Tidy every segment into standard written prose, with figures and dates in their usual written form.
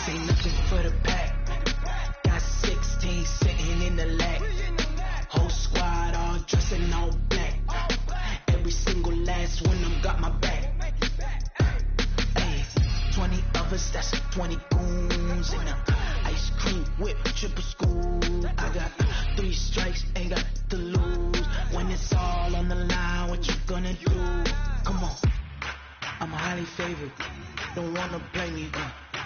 This ain't nothing for the pack. Got 16 sitting in the lap. Whole squad all dressed in all black. Every single last one of them got my back. Hey, 20 of us, that's 20 goons in a ice cream whip, triple school. I got 3 strikes, ain't got to lose. When it's all on the line, what you gonna do? Come on, I'm highly favored. Don't wanna blame me,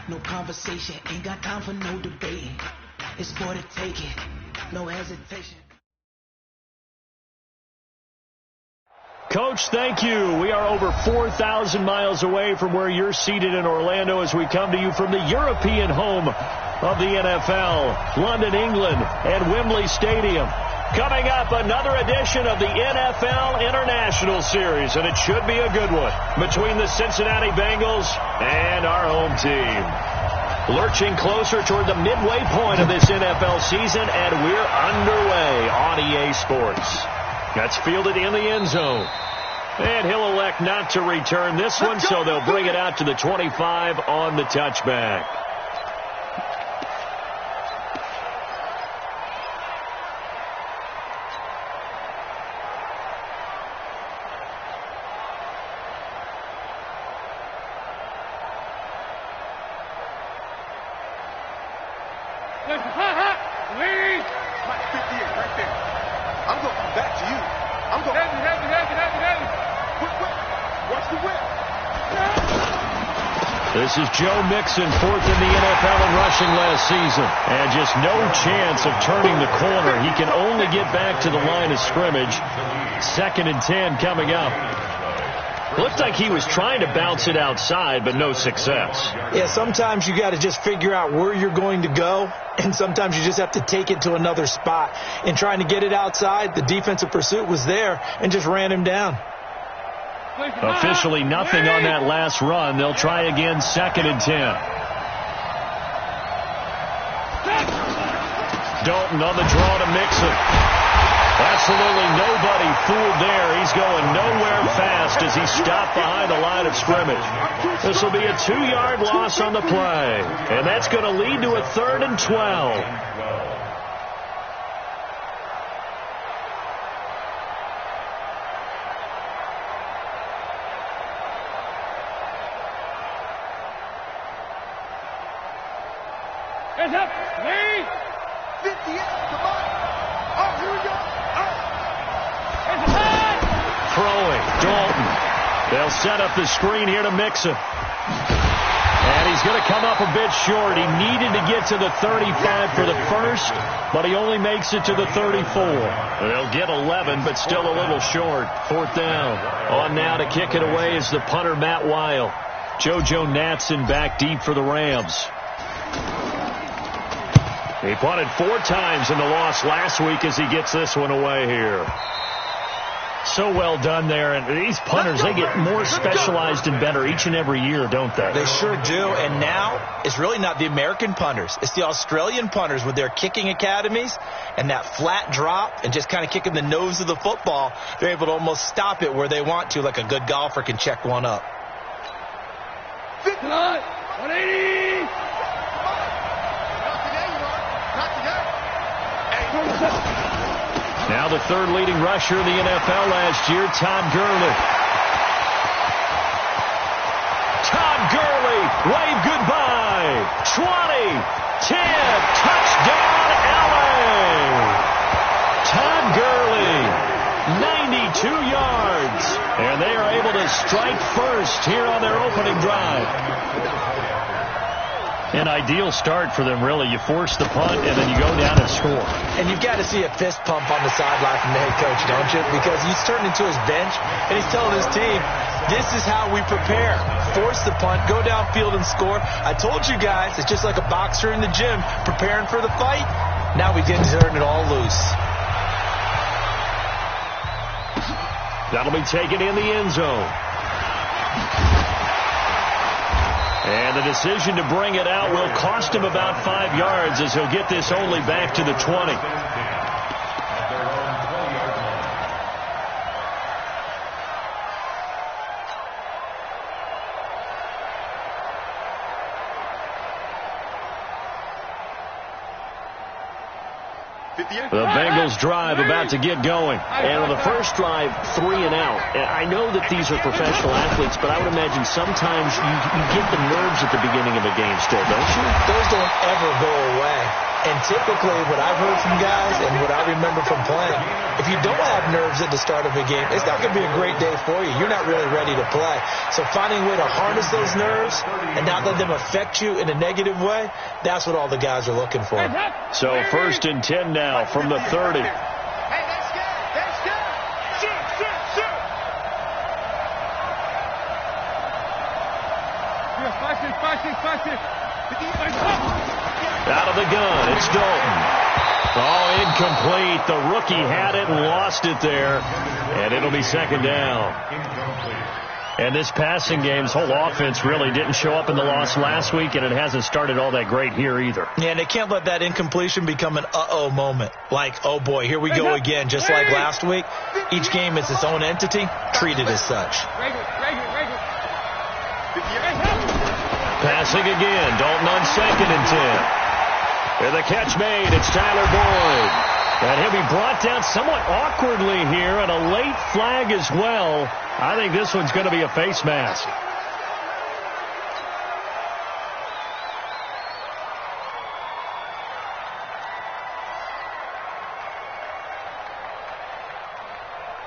no conversation, ain't got time for no debating. It's for the taking, no hesitation. Coach, thank you. We are over 4,000 miles away from where you're seated in Orlando as we come to you from the European home of the NFL, London, England, and Wembley Stadium. Coming up, another edition of the NFL International Series, and it should be a good one between the Cincinnati Bengals and our home team. Lurching closer toward the midway point of this NFL season, and we're underway on EA Sports. That's fielded in the end zone. And he'll elect not to return this one, so they'll bring it out to the 25 on the touchback. This is Joe Mixon, 4th in the NFL in rushing last season. And just no chance of turning the corner. He can only get back to the line of scrimmage. 2nd and 10 coming up. Looked like he was trying to bounce it outside, but no success. Yeah, sometimes you got to just figure out where you're going to go, and sometimes you just have to take it to another spot. In trying to get it outside, the defensive pursuit was there and just ran him down. Officially nothing on that last run. They'll try again, 2nd and 10. Dalton on the draw to Mixon. Absolutely nobody fooled there. He's going nowhere fast as he stopped behind the line of scrimmage. This will be a 2-yard loss on the play. And that's going to lead to a 3rd and 12. Hands up, Lee! 58, come on! Oh, here we go! Throwing, Dalton. They'll set up the screen here to Mixon. And he's going to come up a bit short. He needed to get to the 35 for the first, but he only makes it to the 34. They'll get 11, but still a little short. 4th down. On now to kick it away is the punter, Matt Weil. JoJo Natson back deep for the Rams. He punted 4 times in the loss last week as he gets this one away here. So well done there. And these punters, they get more specialized and better each and every year, don't they? They sure do. And now it's really not the American punters. It's the Australian punters with their kicking academies and that flat drop and just kind of kicking the nose of the football. They're able to almost stop it where they want to, like a good golfer can check one up. 180! Now the 3rd leading rusher in the NFL last year, Todd Gurley. Todd Gurley, wave goodbye. 20, 10, touchdown LA. Todd Gurley, 92 yards. And they are able to strike first here on their opening drive. An ideal start for them, really. You force the punt, and then you go down and score. And you've got to see a fist pump on the sideline from the head coach, don't you? Because he's turned into his bench, and he's telling his team, this is how we prepare. Force the punt, go downfield and score. I told you guys, it's just like a boxer in the gym preparing for the fight. Now we get to turn it all loose. That'll be taken in the end zone. And the decision to bring it out will cost him about 5 yards as he'll get this only back to the 20. The Bengals drive about to get going. And on the first drive, 3 and out. And I know that these are professional athletes, but I would imagine sometimes you get the nerves at the beginning of a game still, don't you? Those don't ever go away. And typically what I've heard from guys and what I remember from playing, if you don't have nerves at the start of a game, it's not going to be a great day for you. You're not really ready to play. So finding a way to harness those nerves and not let them affect you in a negative way, that's what all the guys are looking for. So 1st and 10 now from the 30. Hey, that's good. That's good. Shoot. Out of the gun, it's Dalton. Oh, incomplete. The rookie had it and lost it there. And it'll be 2nd down. And this passing game's whole offense really didn't show up in the loss last week, and it hasn't started all that great here either. Yeah, and they can't let that incompletion become an uh-oh moment. Like, oh boy, here we go again. Just like last week, each game is its own entity, treated as such. Passing again, Dalton on 2nd and 10. And the catch made, it's Tyler Boyd. And he'll be brought down somewhat awkwardly here, and a late flag as well. I think this one's going to be a face mask.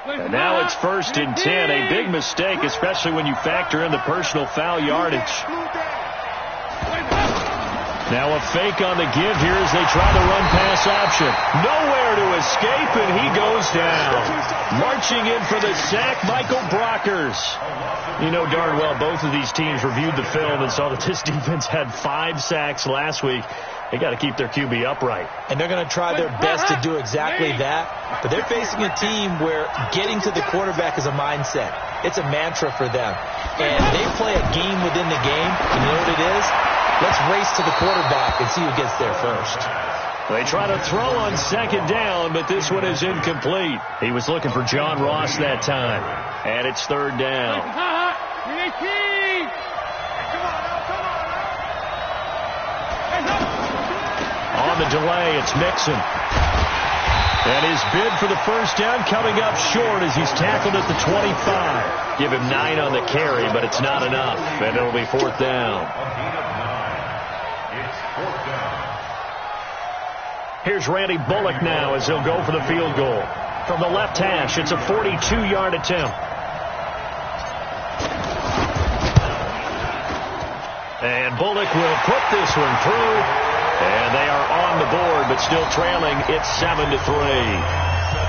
And now it's 1st and 10, a big mistake, especially when you factor in the personal foul yardage. Now a fake on the give here as they try the run-pass option. Nowhere to escape, and he goes down. Marching in for the sack, Michael Brockers. You know darn well both of these teams reviewed the film and saw that this defense had 5 sacks last week. They got to keep their QB upright. And they're going to try their best to do exactly that. But they're facing a team where getting to the quarterback is a mindset. It's a mantra for them. And they play a game within the game. And you know what it is? Let's race to the quarterback and see who gets there first. They try to throw on 2nd down, but this one is incomplete. He was looking for John Ross that time. And it's 3rd down. On the delay, it's Mixon. And his bid for the 1st down coming up short as he's tackled at the 25. Give him 9 on the carry, but it's not enough. And it'll be 4th down. Here's Randy Bullock now as he'll go for the field goal. From the left hash, it's a 42-yard attempt. And Bullock will put this one through. And they are on the board, but still trailing. It's 7-3.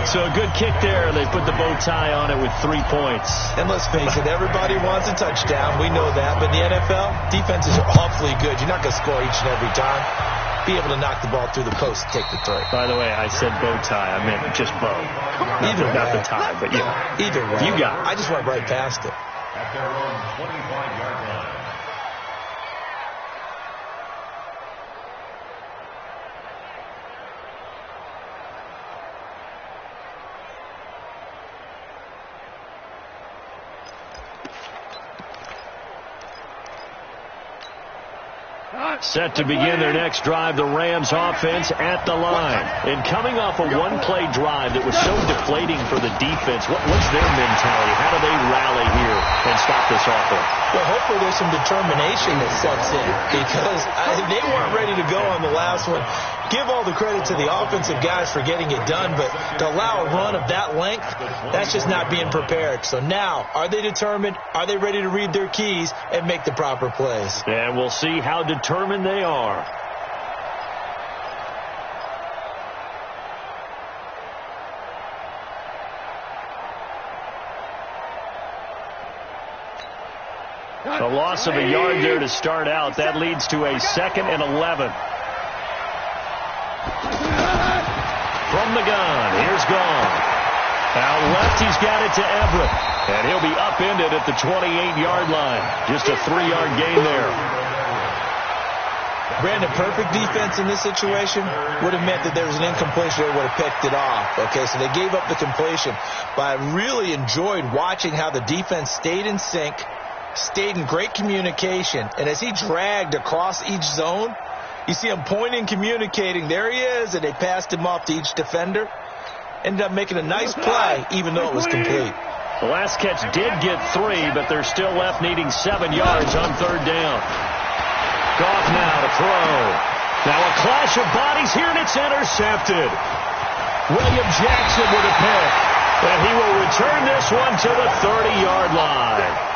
So a good kick there. They put the bow tie on it with 3 points. And let's face it, everybody wants a touchdown. We know that. But in the NFL, defenses are awfully good. You're not going to score each and every time. Be able to knock the ball through the post and take the throw. By the way, I said bow tie. I meant just bow. Not the tie, but yeah. Either way. You got it. I just went right past it. At their own 25-yard line. Set to begin their next drive, the Rams offense at the line. And coming off a one-play drive that was so deflating for the defense, what's their mentality? How do they rally here and stop this offense? Well, hopefully there's some determination that sets in because they weren't ready to go on the last one. Give all the credit to the offensive guys for getting it done, but to allow a run of that length, that's just not being prepared. So now, are they determined? Are they ready to read their keys and make the proper plays? And we'll see how determined they are. A loss of a yard there to start out. That leads to a 2nd and 11. From the gun, here's Gone. Out left, he's got it to Everett. And he'll be upended at the 28-yard line. Just a 3-yard gain there. Brandon, perfect defense in this situation would have meant that there was an incompletion that would have picked it off. Okay, so they gave up the completion. But I really enjoyed watching how the defense stayed in sync, stayed in great communication, and as he dragged across each zone, You see him pointing, communicating. There he is, and they passed him off to each defender. Ended up making a nice play, even though it was complete. The last catch did get 3, but they're still left needing 7 yards on third down. Goff now to throw. Now a clash of bodies here, and it's intercepted. William Jackson with a pick. And he will return this one to the 30-yard line.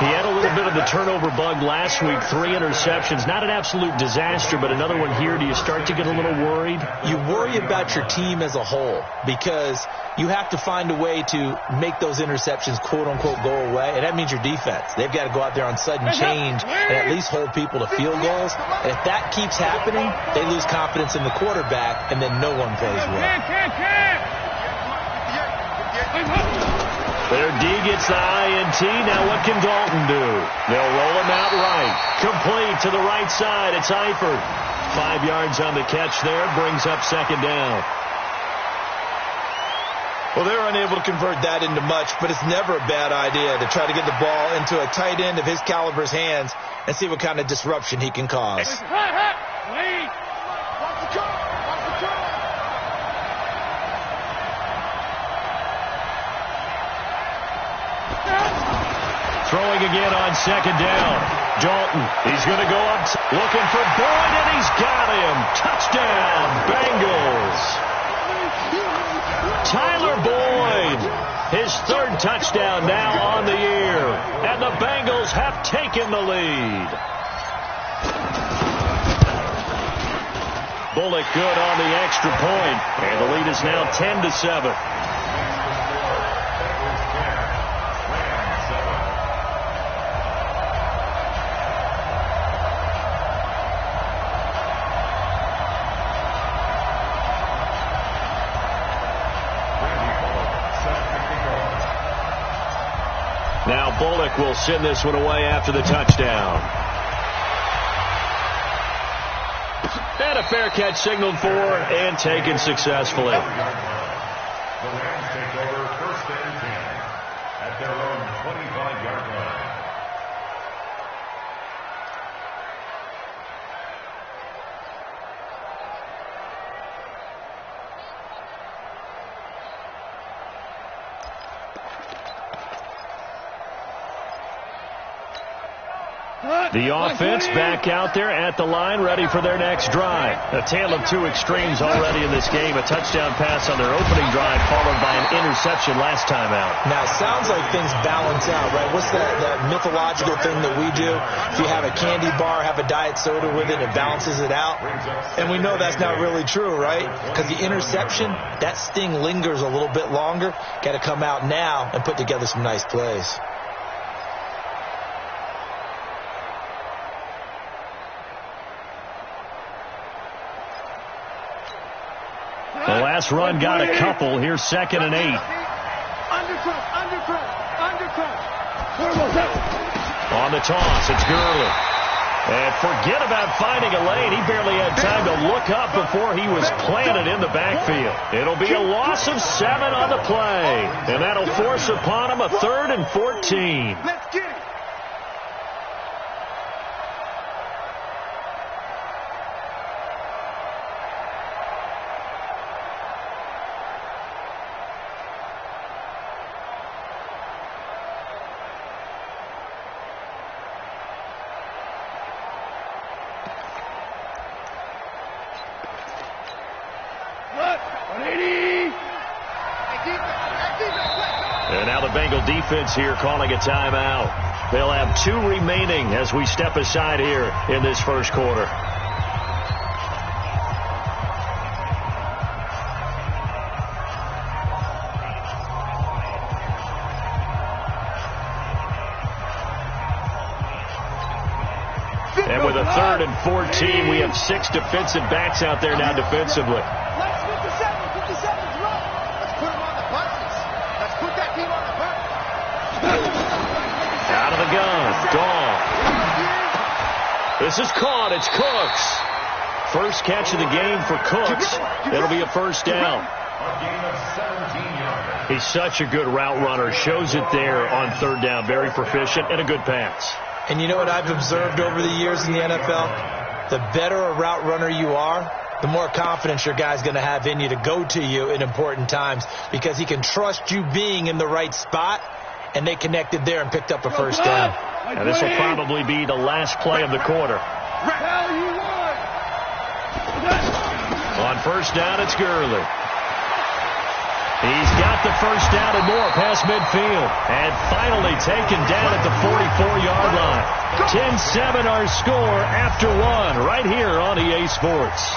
He had a little bit of the turnover bug last week, 3 interceptions. Not an absolute disaster, but another one here. Do you start to get a little worried? You worry about your team as a whole because you have to find a way to make those interceptions, quote-unquote, go away. And that means your defense. They've got to go out there on sudden change and at least hold people to field goals. And if that keeps happening, they lose confidence in the quarterback, and then no one plays well. Their D gets the INT. Now what can Dalton do? They'll roll him out right. Complete to the right side. It's Eifert. 5 yards on the catch there. Brings up second down. Well, they're unable to convert that into much, but it's never a bad idea to try to get the ball into a tight end of his caliber's hands and see what kind of disruption he can cause. Throwing again on second down. Dalton, he's going to go up looking for Boyd, and he's got him. Touchdown, Bengals. Tyler Boyd, his 3rd touchdown now on the year. And the Bengals have taken the lead. Bullock good on the extra point. And the lead is now 10-7. Now Bullock will send this one away after the touchdown. And a fair catch signaled for and taken successfully. The Rams take over 1st and 10 at their own 25-yard line. The offense back out there at the line, ready for their next drive. A tale of 2 extremes already in this game. A touchdown pass on their opening drive, followed by an interception last time out. Now, it sounds like things balance out, right? What's that mythological thing that we do? If you have a candy bar, have a diet soda with it, it balances it out. And we know that's not really true, right? Because the interception, that sting lingers a little bit longer. Got to come out now and put together some nice plays. The last run got a couple. Here's 2nd and 8. On the toss, it's Gurley. And forget about finding a lane. He barely had time to look up before he was planted in the backfield. It'll be a loss of 7 on the play. And that'll force upon him a 3rd and 14. Let's get it. And now the Bengal defense here calling a timeout. They'll have 2 remaining as we step aside here in this first quarter. And with a 3rd and 14, we have 6 defensive backs out there now defensively. Let's 57's right. Let's put him on the buses. Let's put that team on the bus. Out of the gun, Goff. This is caught. It's Cooks. First catch of the game for Cooks. It'll be a first down. A gain of 17 yards. He's such a good route runner. Shows it there on third down. Very proficient and a good pass. And you know what I've observed over the years in the NFL? the better a route runner you are, the more confidence your guy's going to have in you to go to you in important times because he can trust you being in the right spot, and they connected there and picked up a first down. And this will probably be the last play of the quarter. On first down, it's Gurley. He's got the first down and more past midfield. And finally taken down at the 44-yard line. 10-7 our score after one right here on EA Sports.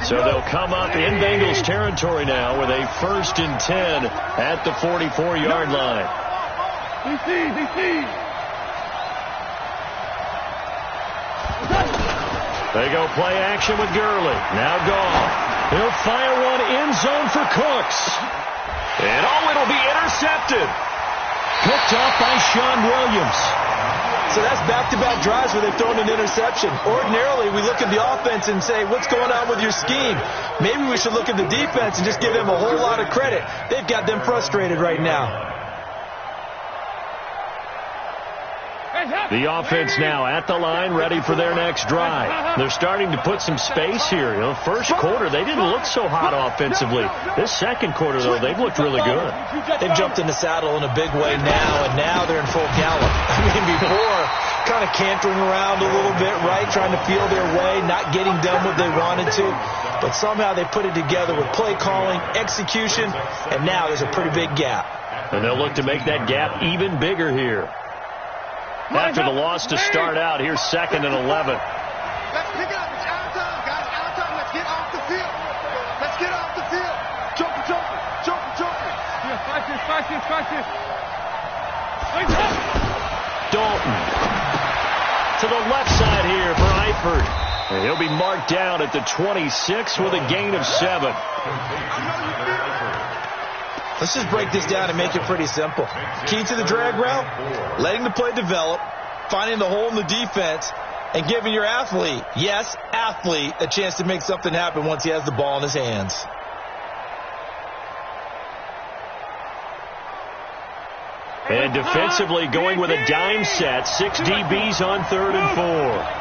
So they'll come up in Bengals territory now with a 1st and 10 at the 44-yard line. They go play action with Gurley. Now gone. He'll fire one end zone for Cooks. And it'll be intercepted. Picked up by Sean Williams. So that's back-to-back drives where they've thrown an interception. Ordinarily, we look at the offense and say, what's going on with your scheme? Maybe we should look at the defense and just give them a whole lot of credit. They've got them frustrated right now. The offense now at the line, ready for their next drive. They're starting to put some space here. First quarter, they didn't look so hot offensively. This second quarter, though, they've looked really good. They've jumped in the saddle in a big way now, and now they're in full gallop. I mean, before, kind of cantering around a little bit, right, trying to feel their way, not getting done what they wanted to. But somehow they put it together with play calling, execution, and now there's a pretty big gap. And they'll look to make that gap even bigger here. After the loss to start out, here's 2nd and 11. Let's pick it up. It's out of time, guys. Out of time. Let's get off the field. Let's get off the field. Joker. Dalton to the left side here for Eifert. And he'll be marked down at the 26 with a gain of 7. Let's just break this down and make it pretty simple. Key to the drag route, letting the play develop, finding the hole in the defense, and giving your athlete, yes, athlete, a chance to make something happen once he has the ball in his hands. And defensively going with a dime set, 6 DBs on 3rd and 4.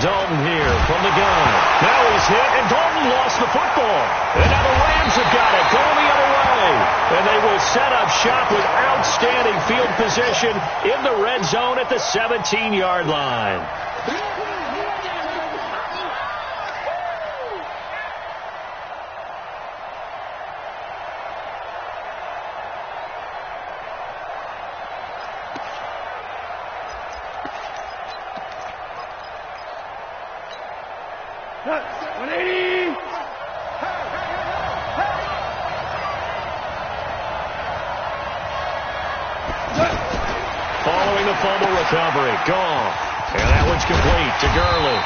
Dalton here from the gun. Now he's hit, and Dalton lost the football. And now the Rams have got it, going the other way. And they will set up shop with outstanding field position in the red zone at the 17-yard line. Following the fumble recovery, gone. And that one's complete to Gurley.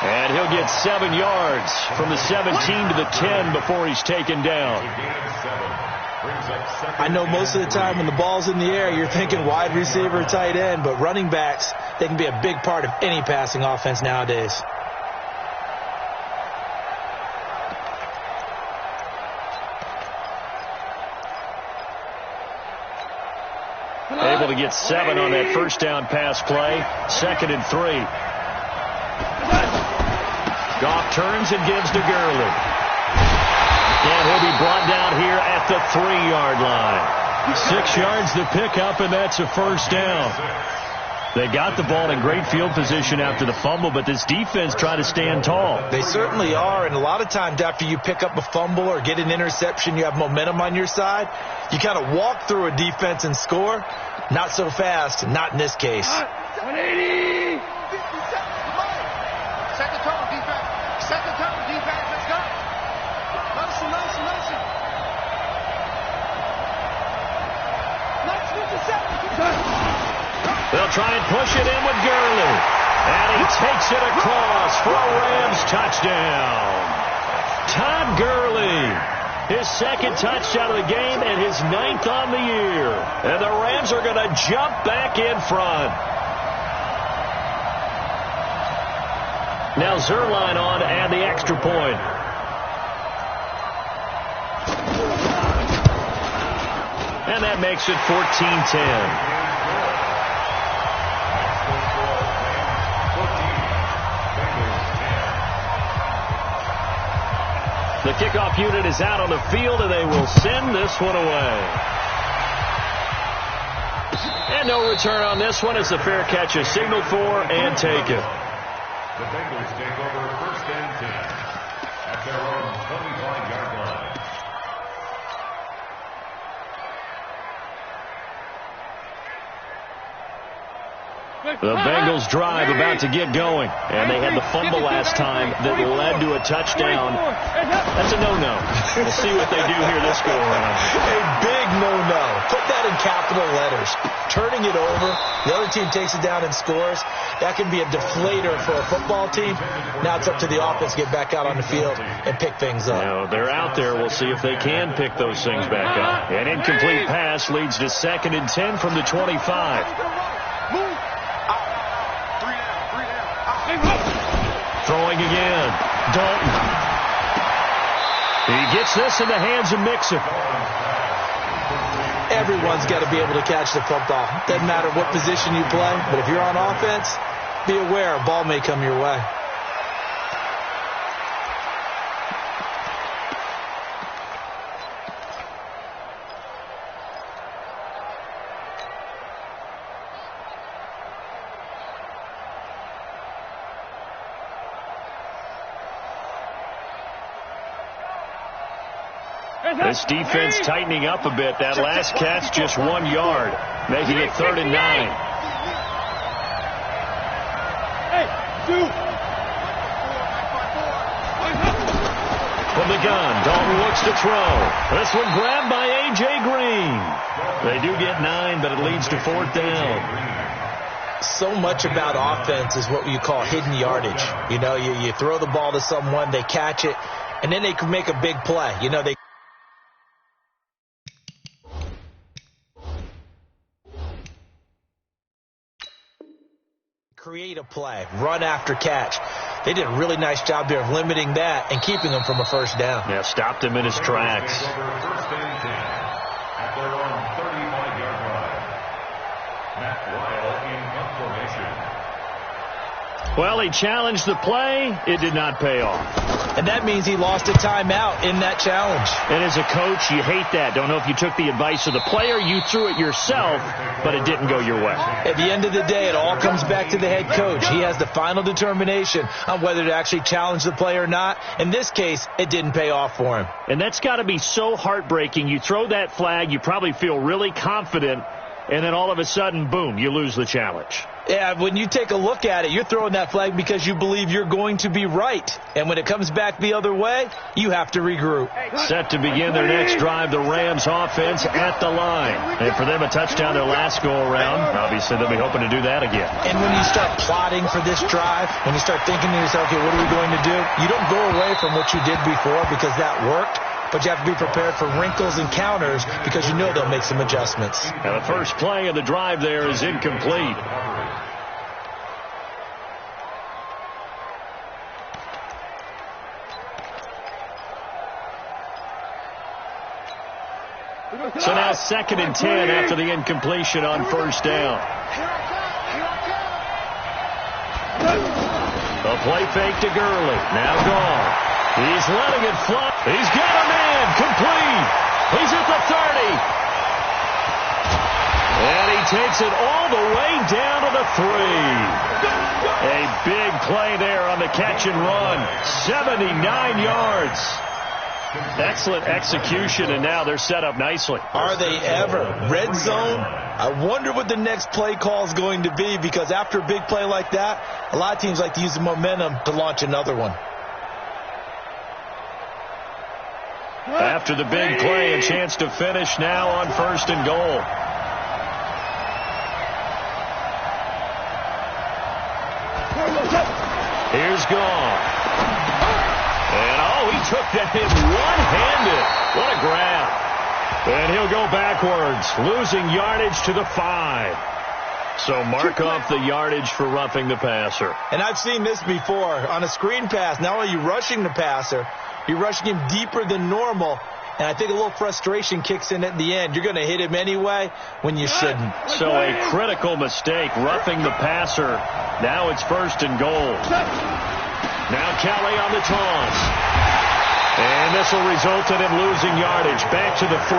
And he'll get 7 yards from the 17 to the 10 before he's taken down. I know most of the time when the ball's in the air, you're thinking wide receiver, tight end, but running backs, they can be a big part of any passing offense nowadays. Able to get 7 on that first down pass play. 2nd and 3. Goff turns and gives to Gurley. And he'll be brought down here at the 3-yard line. 6 yards to pick up, and that's a first down. They got the ball in great field position after the fumble, but this defense tried to stand tall. They certainly are, and a lot of times after you pick up a fumble or get an interception, you have momentum on your side. You kind of walk through a defense and score. Not so fast, not in this case. 180. 2nd turn, defense. 2nd turn, defense. Let's go. Motion. Let's get to 7. They'll try and push it in with Gurley. And he takes it across for a Rams touchdown. Todd Gurley His second touchdown of the game and his 9th on the year. And the Rams are going to jump back in front. Now Zuerlein on to add the extra point. And that makes it 14-10. The kickoff unit is out on the field, and they will send this one away. And no return on this one as the fair catch is signaled for and taken. The Bengals take over 1st and 10 at their own 25-yard line. The Bengals drive about to get going, and they had the fumble last time that led to a touchdown. That's a no-no. We'll see what they do here this go-around. A big no-no. Put that in capital letters. Turning it over, the other team takes it down and scores. That can be a deflator for a football team. Now it's up to the offense to get back out on the field and pick things up. Now, they're out there. We'll see if they can pick those things back up. An incomplete pass leads to 2nd and 10 from the 25. Throwing again. Dalton. He gets this in the hands of Mixon. Everyone's got to be able to catch the football. Doesn't matter what position you play, but if you're on offense, be aware a ball may come your way. This defense tightening up a bit. That last catch just 1 yard, making it 3rd and 9. From the gun, Dalton looks to throw. This one grabbed by A.J. Green. They do get 9, but it leads to 4th down. So much about offense is what you call hidden yardage. You know, you throw the ball to someone, they catch it, and then they can make a big play. You know, they create a play, run after catch. They did a really nice job there of limiting that and keeping them from a 1st down. Yeah, stopped him in his tracks. 1st and 10 at their own 35-yard line. Matt Lyle in formation. Well, he challenged the play. It did not pay off. And that means he lost a timeout in that challenge. And as a coach, you hate that. Don't know if you took the advice of the player, you threw it yourself, but it didn't go your way. At the end of the day, it all comes back to the head coach. He has the final determination on whether to actually challenge the play or not. In this case, it didn't pay off for him. And that's got to be so heartbreaking. You throw that flag, you probably feel really confident, and then all of a sudden, boom, you lose the challenge. Yeah, when you take a look at it, you're throwing that flag because you believe you're going to be right. And when it comes back the other way, you have to regroup. Set to begin their next drive, the Rams offense at the line. And for them, a touchdown their last go-around. Obviously, they'll be hoping to do that again. And when you start plotting for this drive, when you start thinking to yourself, okay, what are we going to do? You don't go away from what you did before because that worked. But you have to be prepared for wrinkles and counters because you know they'll make some adjustments. Now the first play of the drive there is incomplete. So now 2nd and 10 after the incompletion on 1st down. A play fake to Gurley. Now gone. He's letting it fly. He's got a man. Complete. He's at the 30. And he takes it all the way down to the 3. A big play there on the catch and run. 79 yards. Excellent execution, and now they're set up nicely. Are they ever? Red zone? I wonder what the next play call is going to be, because after a big play like that, a lot of teams like to use the momentum to launch another one. After the big play, a chance to finish now on 1st and goal. Here's Goff. And, he took that in one-handed. What a grab. And he'll go backwards, losing yardage to the 5. So mark off the yardage for roughing the passer. And I've seen this before. On a screen pass, not only are you rushing the passer, you're rushing him deeper than normal. And I think a little frustration kicks in at the end. You're going to hit him anyway when you shouldn't. So a critical mistake, roughing the passer. Now it's 1st and goal. Now Kelly on the toss. And this will result in him losing yardage. Back to the 3.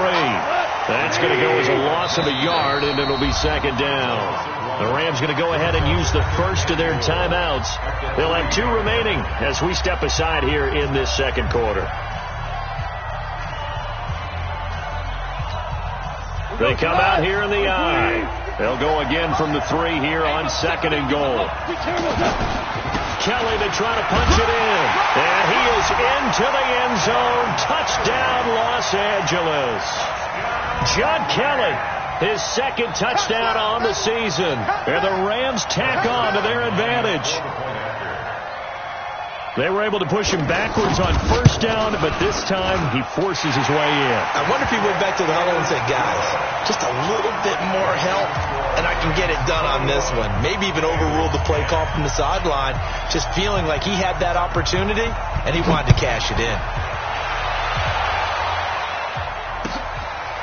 That's going to go as a loss of a yard, and it'll be 2nd down. The Rams going to go ahead and use the first of their timeouts. They'll have 2 remaining as we step aside here in this 2nd quarter. They come out here in the I. They'll go again from the 3 here on 2nd and goal. Kelly to try to punch it in. And he is into the end zone. Touchdown, Los Angeles. John Kelly, his 2nd touchdown on the season. And the Rams tack on to their advantage. They were able to push him backwards on 1st down, but this time he forces his way in. I wonder if he went back to the huddle and said, guys, just a little bit more help, and I can get it done on this one. Maybe even overruled the play call from the sideline, just feeling like he had that opportunity, and he wanted to cash it in.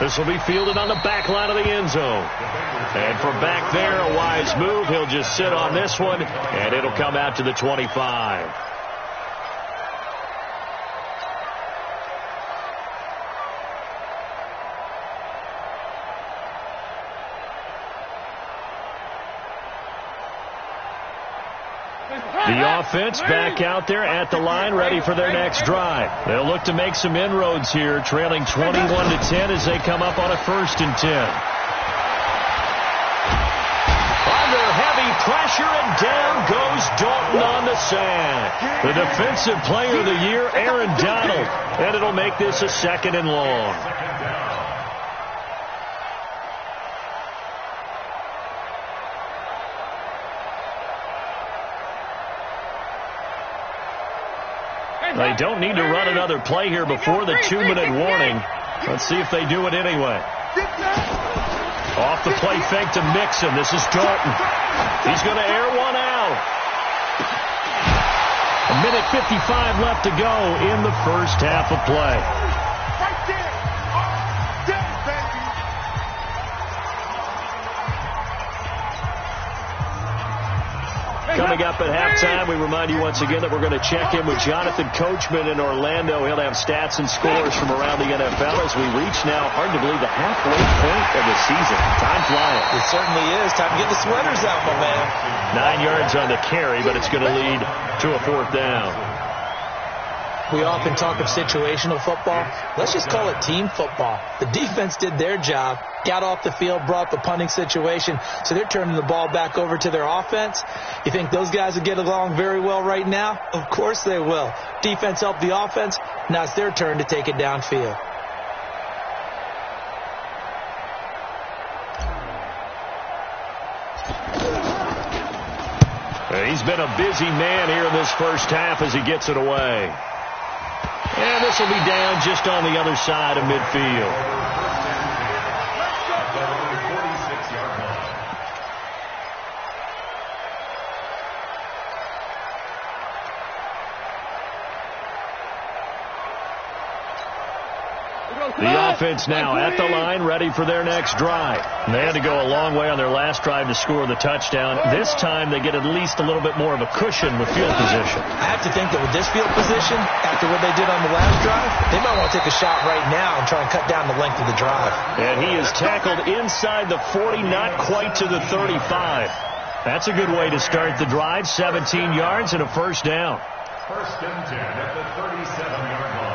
This will be fielded on the back line of the end zone. And from back there, a wise move. He'll just sit on this one, and it'll come out to the 25. The offense back out there at the line, ready for their next drive. They'll look to make some inroads here, trailing 21-10 as they come up on a 1st and 10. Under heavy pressure, and down goes Dalton on the sack. The defensive player of the year, Aaron Donald. And it'll make this a 2nd and long. They don't need to run another play here before the 2-minute warning. Let's see if they do it anyway. Off the play fake to Mixon. This is Dalton. He's going to air one out. 1:55 left to go in the first half of play. Coming up at halftime, we remind you once again that we're going to check in with Jonathan Coachman in Orlando. He'll have stats and scores from around the NFL as we reach now, hard to believe, the halfway point of the season. Time flying. It certainly is. Time to get the sweaters out, my man. 9 yards on the carry, but it's going to lead to a 4th down. We often talk of situational football. Let's just call it team football. The defense did their job, got off the field, brought the punting situation, so they're turning the ball back over to their offense. You think those guys will get along very well right now? Of course they will. Defense helped the offense. Now it's their turn to take it downfield. He's been a busy man here in this first half as he gets it away. And this will be down just on the other side of midfield. The offense now at the line, ready for their next drive. They had to go a long way on their last drive to score the touchdown. This time they get at least a little bit more of a cushion with field position. I have to think that with this field position, after what they did on the last drive, they might want to take a shot right now and try and cut down the length of the drive. And he is tackled inside the 40, not quite to the 35. That's a good way to start the drive. 17 yards and a 1st down. 1st and 10 at the 37-yard line.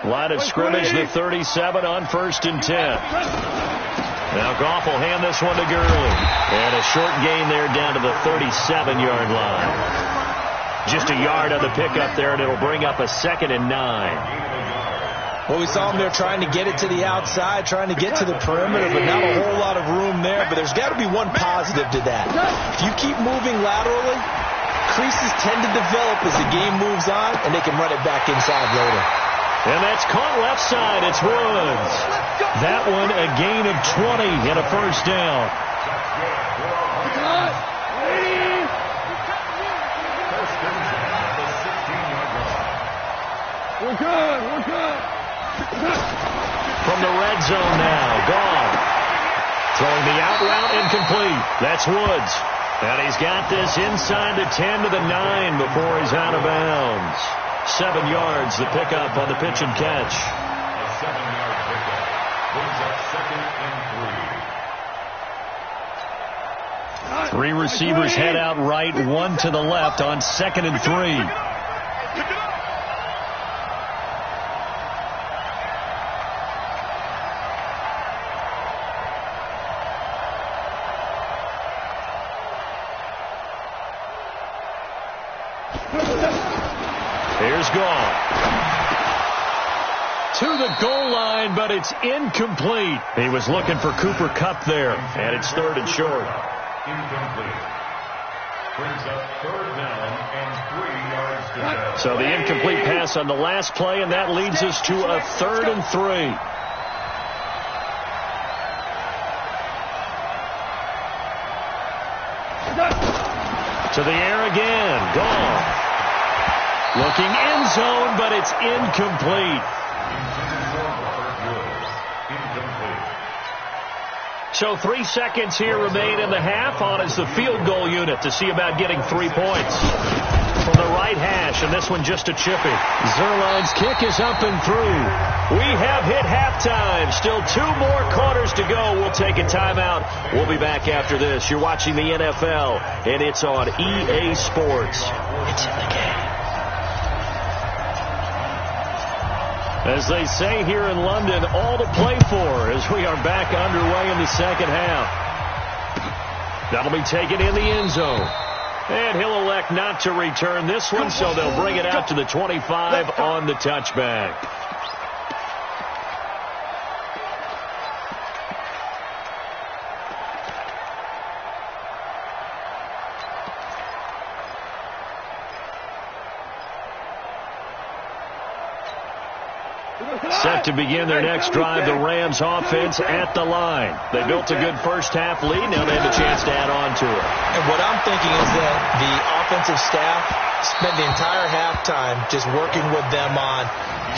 Line of scrimmage, the 37 on 1st and 10. Now Goff will hand this one to Gurley. And a short gain there down to the 37-yard line. Just a yard on the pickup there, and it'll bring up a 2nd and 9. Well, we saw him there trying to get it to the outside, trying to get to the perimeter, but not a whole lot of room there. But there's got to be one positive to that. If you keep moving laterally, creases tend to develop as the game moves on, and they can run it back inside later. And that's caught left side. It's Woods. That one a gain of 20 and a first down. We're good. We're good. From the red zone now. Gone. Throwing the out route incomplete. That's Woods. And he's got this inside the 10 to the 9 before he's out of bounds. 7 yards, the pickup on the pitch and catch. A 7-yard pickup brings up 2nd and 3. 3 receivers head out right, 1 to the left on 2nd and 3. Here's Gall. To the goal line, but it's incomplete. He was looking for Cooper Kupp there, and it's 3rd and short. Incomplete. Brings up 3rd down and 3 yards to go. So the incomplete pass on the last play, and that leads us to a 3rd and 3. To the air again. Gone. Looking end zone, but it's incomplete. So 3 seconds here remain in the half. On is the field goal unit to see about getting 3 points. From the right hash, and this one just a chippy. Zuerlein's kick is up and through. We have hit halftime. Still 2 more quarters to go. We'll take a timeout. We'll be back after this. You're watching the NFL, and it's on EA Sports. It's in the game. As they say here in London, all to play for as we are back underway in the second half. That'll be taken in the end zone. And he'll elect not to return this one, so they'll bring it out to the 25 on the touchback. Set to begin their next drive, the Rams offense at the line. They built a good first half lead. Now they have a chance to add on to it. And what I'm thinking is that the offensive staff spent the entire halftime just working with them on,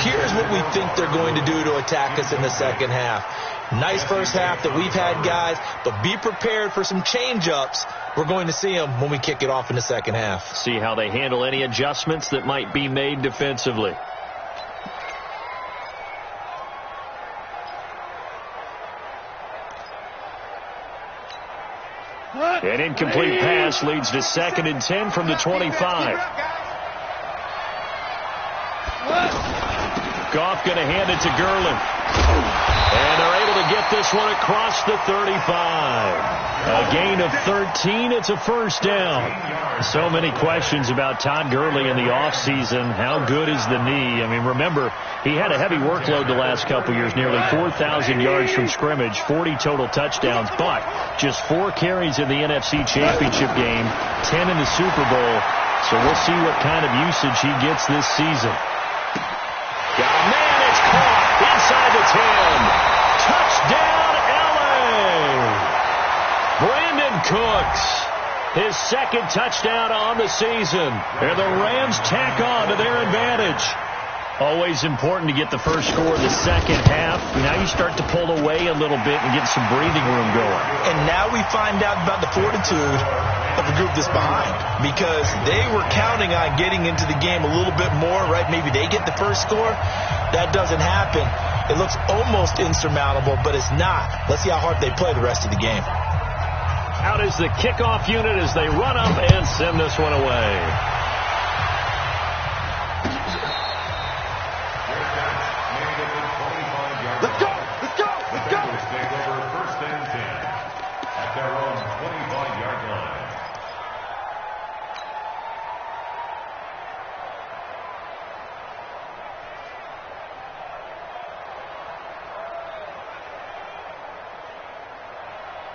here's what we think they're going to do to attack us in the second half. Nice first half that we've had, guys, but be prepared for some change-ups. We're going to see them when we kick it off in the second half. See how they handle any adjustments that might be made defensively. An incomplete pass leads to 2nd and 10 from the 25. Goff going to hand it to Gurley. And they're able to get this one across the 35. A gain of 13. It's a first down. So many questions about Todd Gurley in the offseason. How good is the knee? I mean, remember, he had a heavy workload the last couple years, nearly 4,000 yards from scrimmage, 40 total touchdowns, but just 4 carries in the NFC Championship game, 10 in the Super Bowl. So we'll see what kind of usage he gets this season. Got a man, it's caught inside the 10. Touchdown, L.A. Brandon Cooks, his 2nd touchdown on the season. And the Rams tack on to their advantage. Always important to get the first score in the second half. Now you start to pull away a little bit and get some breathing room going. And now we find out about the fortitude of the group that's behind, because they were counting on getting into the game a little bit more, right? Maybe they get the first score. That doesn't happen. It looks almost insurmountable, but it's not. Let's see how hard they play the rest of the game. Out is the kickoff unit as they run up and send this one away. Let's go! Let's go! Let's go! Take over 1st and 10 at their own 25-yard line.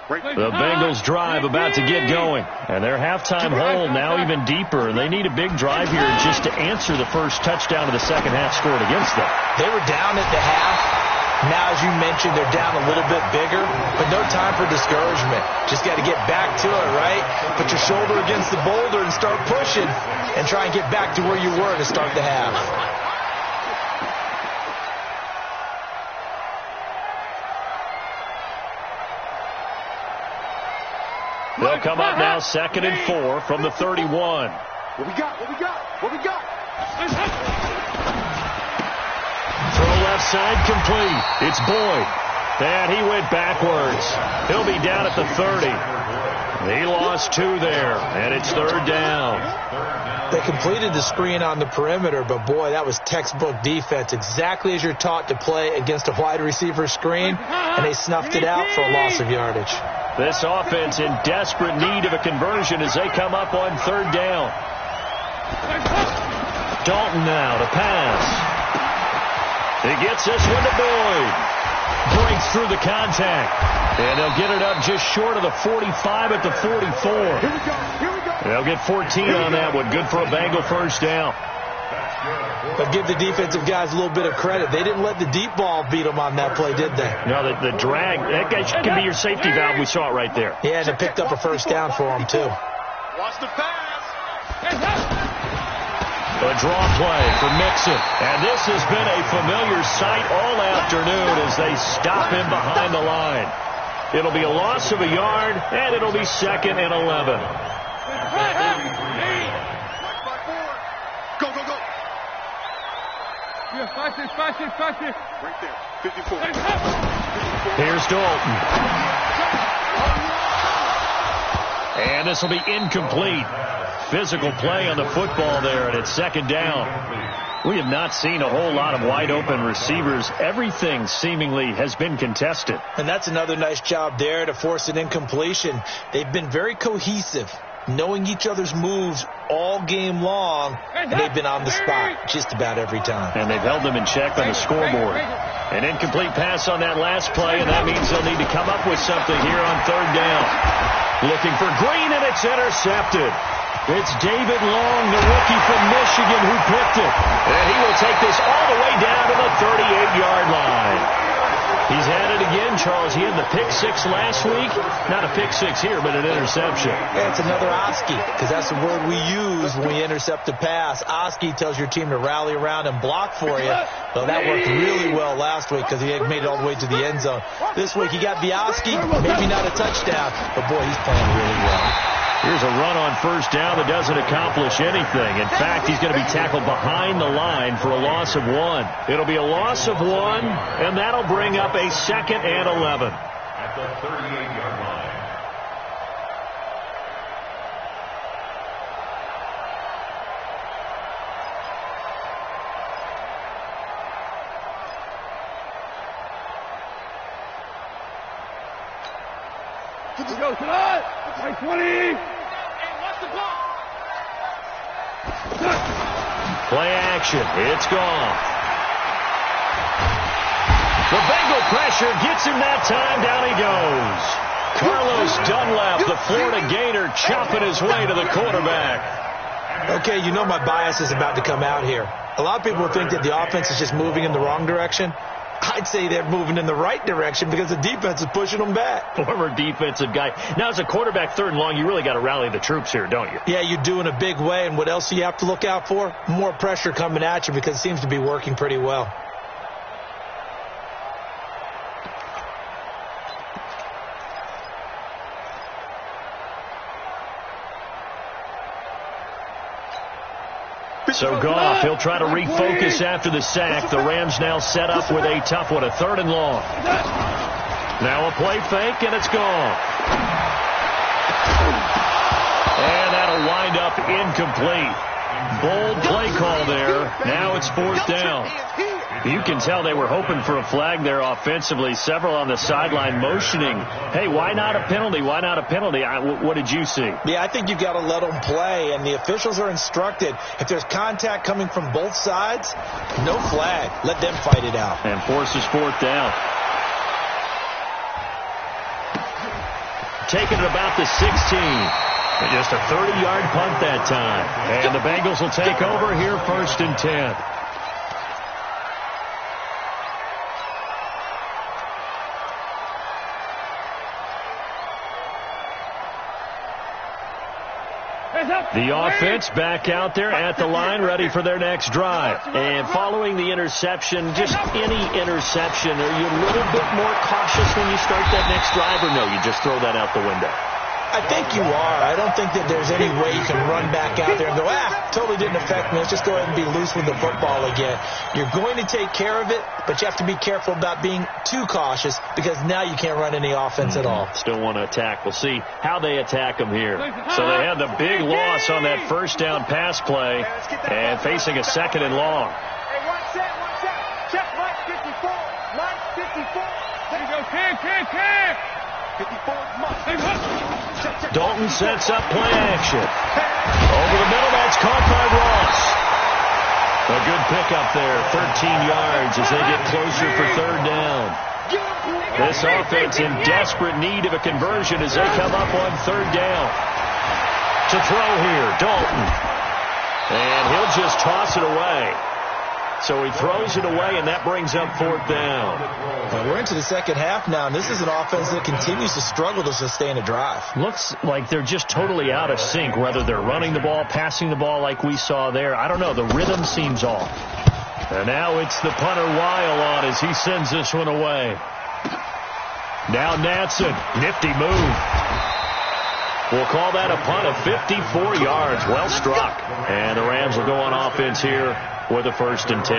The Bengals drive about to get going. And their halftime hole now even deeper. And they need a big drive here just to answer the first touchdown of the second half scored against them. They were down at the half. Now, as you mentioned, they're down a little bit bigger, but no time for discouragement. Just got to get back to it, right? Put your shoulder against the boulder and start pushing and try and get back to where you were to start the half. They'll come up now 2nd and 4 from the 31. What we got? What we got? What we got? Throw left side complete. It's Boyd. And he went backwards. He'll be down at the 30. He lost 2 there, and it's 3rd down. They completed the screen on the perimeter, but boy, that was textbook defense. Exactly as you're taught to play against a wide receiver screen, and they snuffed it out for a loss of yardage. This offense in desperate need of a conversion as they come up on 3rd down. Dalton now to pass. He gets this one to Boyd. Breaks through the contact. And they'll get it up just short of the 45 at the 44. Here we go. They'll get 14 on that one. Good for a Bengal first down. But give the defensive guys a little bit of credit. They didn't let the deep ball beat them on that play, did they? No, the drag, that guy can be your safety valve. We saw it right there. Yeah, and it picked up a first down for them, too. Watch the pass. A draw play for Mixon. And this has been a familiar sight all afternoon as they stop him behind the line. It'll be a loss of a yard, and it'll be 2nd and 11. Go, go, go. Right there. 54. Here's Dalton. And this will be incomplete. Physical play on the football there, and it's 2nd down. We have not seen a whole lot of wide-open receivers. Everything seemingly has been contested. And that's another nice job there to force an incompletion. They've been very cohesive, knowing each other's moves all game long, and they've been on the spot just about every time. And they've held them in check on the scoreboard. An incomplete pass on that last play, and that means they'll need to come up with something here on 3rd down. Looking for Green, and it's intercepted. It's David Long, the rookie from Michigan, who picked it. And he will take this all the way down to the 38-yard line. He's had it again, Charles. He had the pick 6 last week. Not a pick 6 here, but an interception. Yeah, it's another Oski, because that's the word we use when we intercept a pass. Oski tells your team to rally around and block for you. Well, that worked really well last week because he had made it all the way to the end zone. This week, he got the Oski, maybe not a touchdown, but boy, he's playing really well. Here's a run on 1st down that doesn't accomplish anything. In fact, he's going to be tackled behind the line for a loss of 1. It'll be a loss of 1, and that'll bring up a 2nd and 11. At the 38-yard line. Go tonight. 20. Play action. It's gone. The Bengal pressure gets him that time. Down he goes. Carlos Dunlap, the Florida Gator, chopping his way to the quarterback. Okay, you know my bias is about to come out here. A lot of people think that the offense is just moving in the wrong direction. I'd say they're moving in the right direction because the defense is pushing them back. Former defensive guy. Now, as a quarterback 3rd and long, you really got to rally the troops here, don't you? Yeah, you do in a big way. And what else do you have to look out for? More pressure coming at you because it seems to be working pretty well. So Goff, he'll try to refocus after the sack. The Rams now set up with a tough one, a 3rd and long. Now a play fake, and it's gone. And that'll wind up incomplete. Bold play call there. Now it's 4th down. You can tell they were hoping for a flag there offensively. Several on the sideline motioning, hey, why not a penalty? Why not a penalty? What did you see? Yeah, I think you've got to let them play, and the officials are instructed. If there's contact coming from both sides, no flag. Let them fight it out. And forces 4th down. taking it about the 16. And just a 30-yard punt that time. And the Bengals will take over here, 1st and 10. The offense back out there at the line, ready for their next drive. And following the interception, just any interception, are you a little bit more cautious when you start that next drive, or no, you just throw that out the window? I think you are. I don't think that there's any way you can run back out there and go, totally didn't affect me. Let's just go ahead and be loose with the football again. You're going to take care of it, but you have to be careful about being too cautious because now you can't run any offense at all. Still want to attack. We'll see how they attack them here. So they had the big loss on that first down pass play and facing a 2nd and long. Hey, one set. Check Mike 54. Mike 54. There you go. Kick. 54. Dalton sets up play action. Over the middle, that's caught by Ross. A good pickup there, 13 yards as they get closer for 3rd down. This offense in desperate need of a conversion as they come up on 3rd down. To throw here, Dalton. And he'll just toss it away. So he throws it away, and that brings up 4th down. Well, we're into the second half now, and this is an offense that continues to struggle to sustain a drive. Looks like they're just totally out of sync, whether they're running the ball, passing the ball like we saw there. I don't know. The rhythm seems off. And now it's the punter Weil on as he sends this one away. Now Natson. Nifty move. We'll call that a punt of 54 yards. Well struck. And the Rams will go on offense here with a 1st and 10.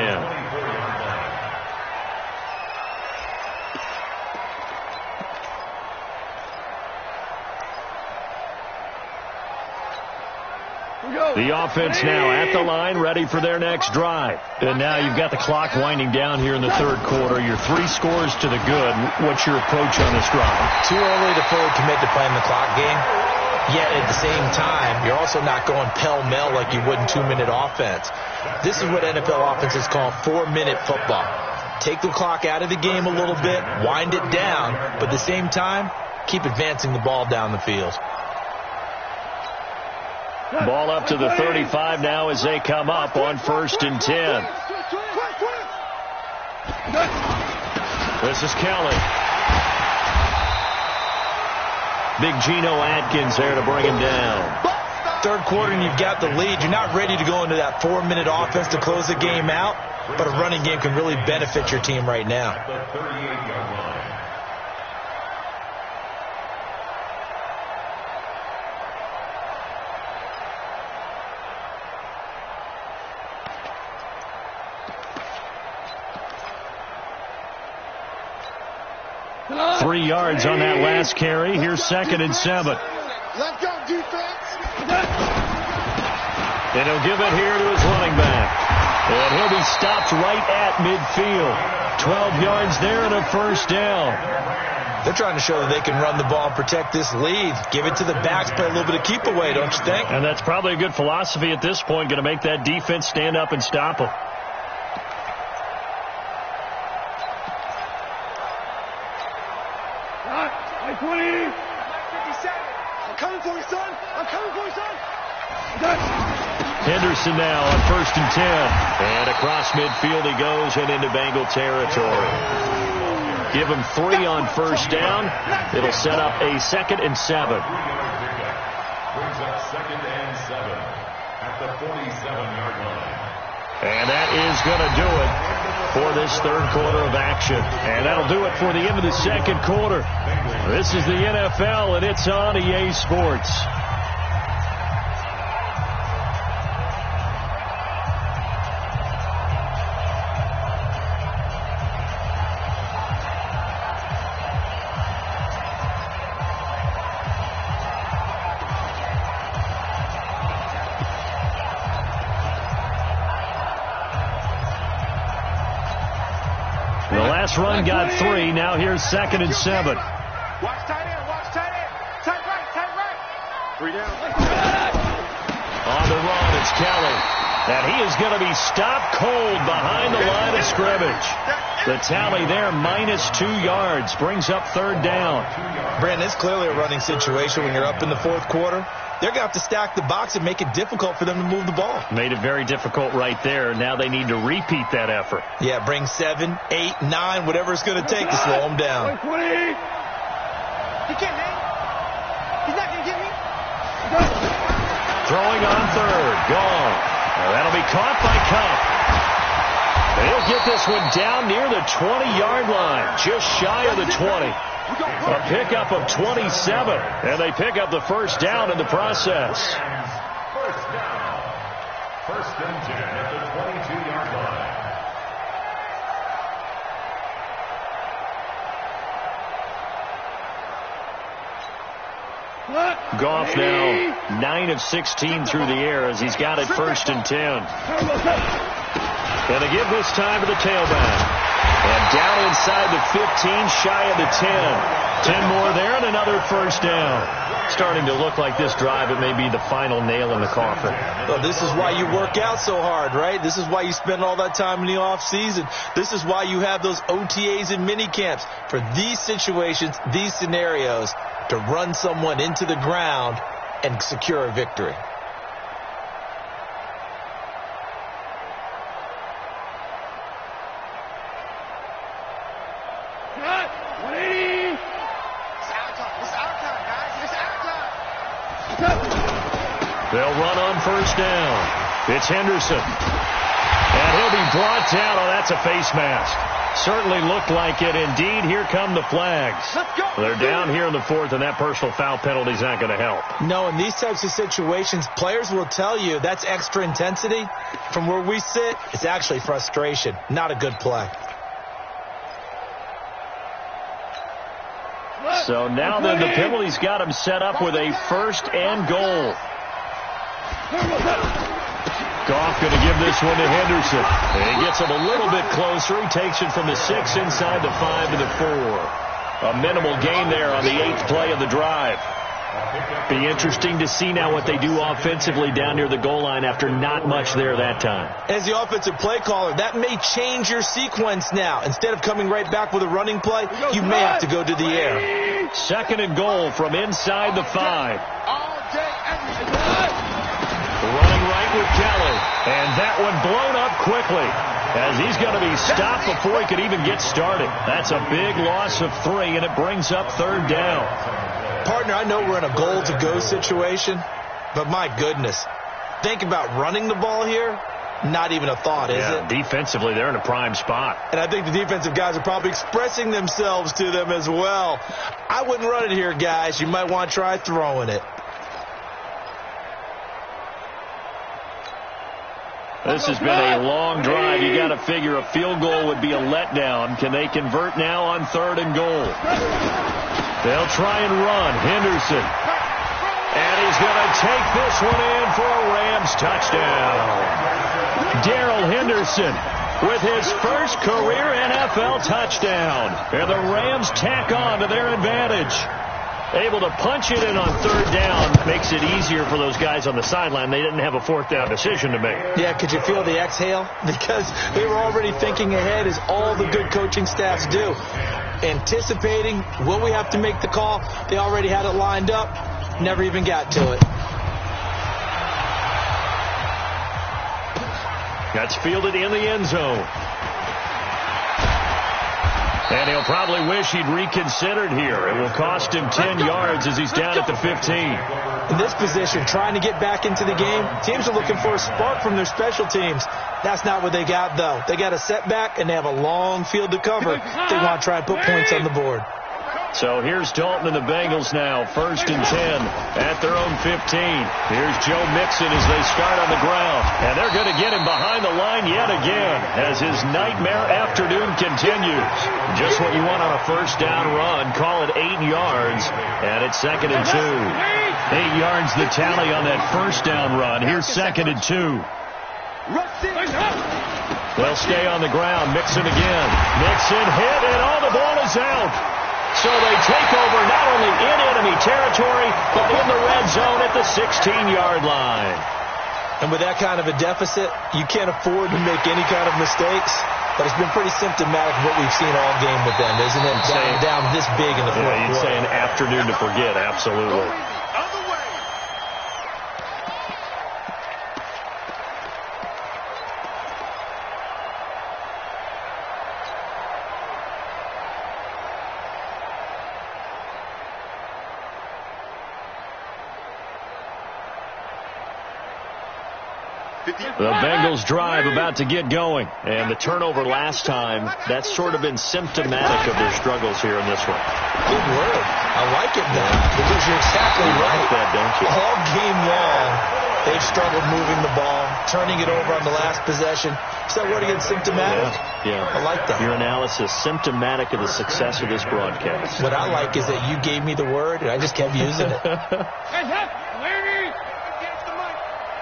The offense now at the line, ready for their next drive. And now you've got the clock winding down here in the 3rd quarter. You're 3 scores to the good. What's your approach on this drive? Too early to fully commit to playing the clock game. Yet at the same time, you're also not going pell-mell like you would in 2-minute offense. This is what NFL offenses call 4-minute football. Take the clock out of the game a little bit, wind it down, but at the same time, keep advancing the ball down the field. Ball up to the 35 now as they come up on 1st and 10. This is Kelly. Big Geno Atkins there to bring him down. 3rd quarter and you've got the lead. You're not ready to go into that 4-minute offense to close the game out, but a running game can really benefit your team right now. 3 yards on that last carry. Here's 2nd and 7. Let's go, defense. And he'll give it here to his running back. And he'll be stopped right at midfield. 12 yards there and a 1st down. They're trying to show that they can run the ball and protect this lead. Give it to the backs, play a little bit of keep away, don't you think? And that's probably a good philosophy at this point, going to make that defense stand up and stop them. Like 20. 57. I'm coming for you, son. I'm coming for you, son. Henderson now on 1st and 10. And across midfield he goes and into Bengal territory. Give him 3 on 1st down. It'll set up a 2nd and 7. Brings up 2nd and 7 at the 47-yard line. And that is going to do it for this 3rd quarter of action. And that'll do it for the end of the 2nd quarter. This is the NFL, and it's on EA Sports. The last run got 3. Now here's 2nd and 7. Watch tight end. Watch tight end. Tight right. Tight right. 3 down. On the run, it's Kelly. And he is going to be stopped cold behind the line of scrimmage. The tally there, -2 yards, brings up third down. Brandon, it's clearly a running situation when you're up in the fourth quarter. They're going to have to stack the box and make it difficult for them to move the ball. Made it very difficult right there. Now they need to repeat that effort. Yeah, bring 7, 8, 9, whatever it's going to take to slow them down. He can't hang. He's not going to get me. Throwing on third. Gone. Now that'll be caught by Kupp. They'll get this one down near the 20-yard line, just shy of the 20. A pickup of 27, and they pick up the first down in the process. First down. First and 10 at the 22-yard line. Goff now 9 of 16 through the air as he's got it first and 10. And they give this time to the tailback. And down inside the 15, shy of the 10. 10 more there and another first down. Starting to look like this drive, it may be the final nail in the coffin. Well, this is why you work out so hard, right? This is why you spend all that time in the offseason. This is why you have those OTAs and mini camps for these situations, these scenarios, to run someone into the ground and secure a victory. They'll run on first down. It's Henderson. And he'll be brought down. Oh, that's a face mask. Certainly looked like it. Indeed, here come the flags. They're down here in the fourth, and that personal foul penalty is not going to help. No, in these types of situations, players will tell you that's extra intensity. From where we sit, it's actually frustration. Not a good play. So now then the penalty's got him set up with a first and goal. Goff going to give this one to Henderson. And he gets him a little bit closer. He takes it from the 6 inside the 5 to the 4. A minimal gain there on the 8th play of the drive. Be interesting to see now what they do offensively down near the goal line after not much there that time. As the offensive play caller, that may change your sequence now. Instead of coming right back with a running play, you may have to go to the air. Second and goal from inside the 5. Running right with Kelly. And that one blown up quickly as he's going to be stopped before he could even get started. That's a big loss of 3, and it brings up third down. Partner, I know we're in a goal-to-go situation, but my goodness, think about running the ball here. Not even a thought, is it? Defensively, they're in a prime spot. And I think the defensive guys are probably expressing themselves to them as well. I wouldn't run it here, guys. You might want to try throwing it. This has been a long drive. You got to figure a field goal would be a letdown. Can they convert now on third and goal? They'll try and run. Henderson. And he's going to take this one in for a Rams touchdown. Darrell Henderson with his first career NFL touchdown. And the Rams tack on to their advantage. Able to punch it in on third down makes it easier for those guys on the sideline. They didn't have a fourth down decision to make. Yeah, could you feel the exhale? Because they were already thinking ahead, as all the good coaching staffs do. Anticipating, will we have to make the call? They already had it lined up. Never even got to it. That's fielded in the end zone. And he'll probably wish he'd reconsidered here. It will cost him 10 yards as he's down at the 15. In this position, trying to get back into the game, teams are looking for a spark from their special teams. That's not what they got, though. They got a setback, and they have a long field to cover if they want to try and put points on the board. So here's Dalton and the Bengals now, first and 10 at their own 15. Here's Joe Mixon as they start on the ground. And they're going to get him behind the line yet again as his nightmare afternoon continues. Just what you want on a first down run. Call it 8 yards, and it's second and 2. 8 yards the tally on that first down run. Here's second and 2. They'll stay on the ground. Mixon again. Mixon hit, and all the ball is out. So they take over not only in enemy territory, but in the red zone at the 16-yard line. And with that kind of a deficit, you can't afford to make any kind of mistakes. But it's been pretty symptomatic of what we've seen all game with them, isn't it? Down this big in the fourth quarter. You'd say an afternoon to forget, absolutely. The Bengals drive about to get going. And the turnover last time, that's sort of been symptomatic of their struggles here in this one. Good word. I like it now because you're exactly right. Like that, don't you? All game long, they've struggled moving the ball, turning it over on the last possession. Is that word again, symptomatic? Yeah. I like that. Your analysis, symptomatic of the success of this broadcast. What I like is that you gave me the word, and I just kept using it. Hands up, lady!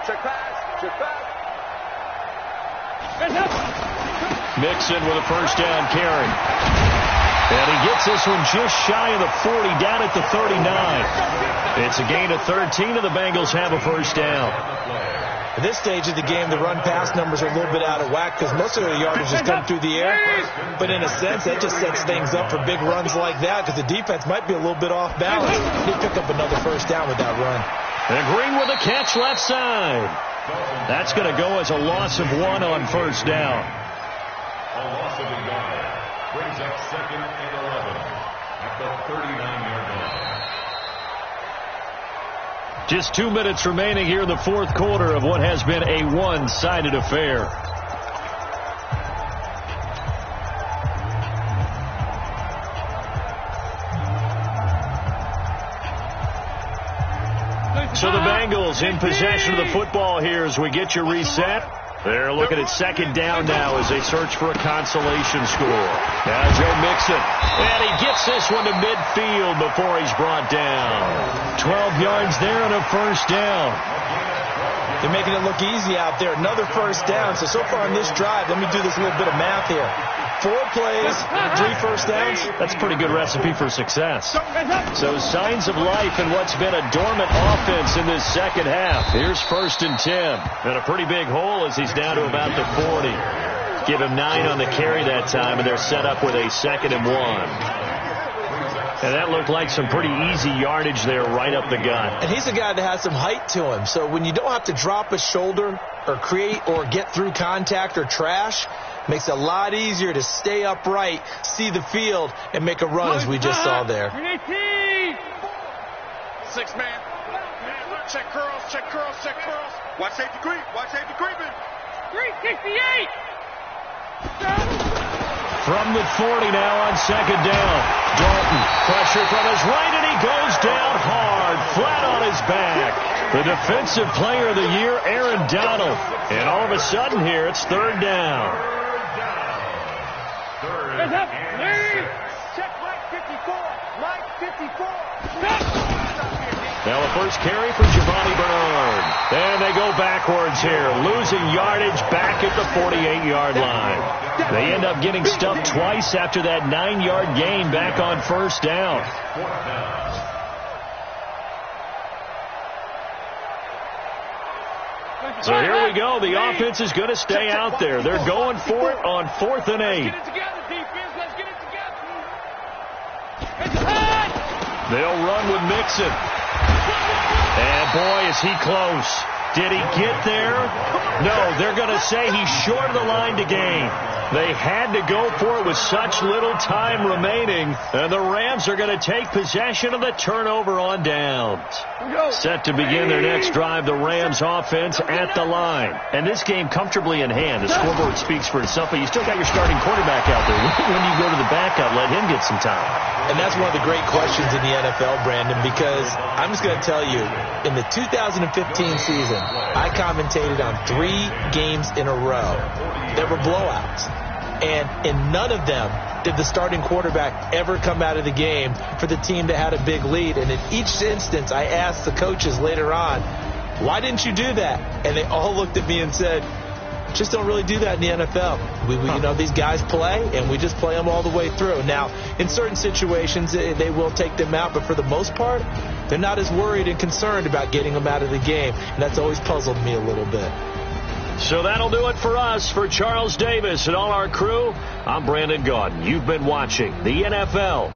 Check pass. Check pass. Mixon with a first down carry. And he gets this one just shy of the 40, down at the 39. It's a gain of 13, and the Bengals have a first down. At this stage of the game, the run-pass numbers are a little bit out of whack because most of their yardage has come through the air. But in a sense, that just sets things up for big runs like that because the defense might be a little bit off balance. They pick up another first down with that run. And Green with a catch left side. That's going to go as a loss of 1 on first down. A loss of a yard brings up 2nd and 11 at the 39-yard line. Just 2 minutes remaining here in the fourth quarter of what has been a one-sided affair. So the Bengals in possession of the football here as we get you reset. They're looking at second down now as they search for a consolation score. Now Joe Mixon. And he gets this one to midfield before he's brought down. 12 yards there and a first down. They're making it look easy out there. Another first down. So far on this drive, let me do this little bit of math here. 4 plays, 3 first downs. That's a pretty good recipe for success. So signs of life in what's been a dormant offense in this second half. Here's 1st and 10. And a pretty big hole as he's down to about the 40. Give him 9 on the carry that time, and they're set up with a 2nd and 1. And that looked like some pretty easy yardage there right up the gut. And he's a guy that has some height to him. So when you don't have to drop a shoulder or create or get through contact or trash, makes it a lot easier to stay upright, see the field, and make a run as we just saw there. 6-man. Check curls, check curls, check curls. Watch safety creep, watch safety creeping. 368. From the 40 now on second down. Dalton, pressure from his right, and he goes down hard, flat on his back. The defensive player of the year, Aaron Donald. And all of a sudden here, it's 3rd down. Hands up, lead. Check Mike 54. Mike 54. Now the first carry for Giovanni Bernard. And they go backwards here, losing yardage back at the 48-yard line. They end up getting stuffed twice after that 9-yard gain back on first down. So here we go. The offense is going to stay out there. They're going for it on 4th and 8. Let's get it together, defense. Let's get it together. They'll run with Mixon. And boy, is he close. Did he get there? No, they're going to say he's short of the line to gain. They had to go for it with such little time remaining. And the Rams are going to take possession of the turnover on downs. Set to begin their next drive, the Rams offense at the line. And this game comfortably in hand. The scoreboard speaks for itself, but you still got your starting quarterback out there. When you go to the backup, let him get some time. And that's one of the great questions in the NFL, Brandon, because I'm just going to tell you, in the 2015 season, I commentated on 3 games in a row. There were blowouts. And in none of them did the starting quarterback ever come out of the game for the team that had a big lead. And in each instance, I asked the coaches later on, why didn't you do that? And they all looked at me and said, Just don't really do that in the NFL. You know, these guys play, and we just play them all the way through. Now, in certain situations, they will take them out, but for the most part, they're not as worried and concerned about getting them out of the game, and that's always puzzled me a little bit. So that'll do it for us. For Charles Davis and all our crew, I'm Brandon Gaudin. You've been watching the NFL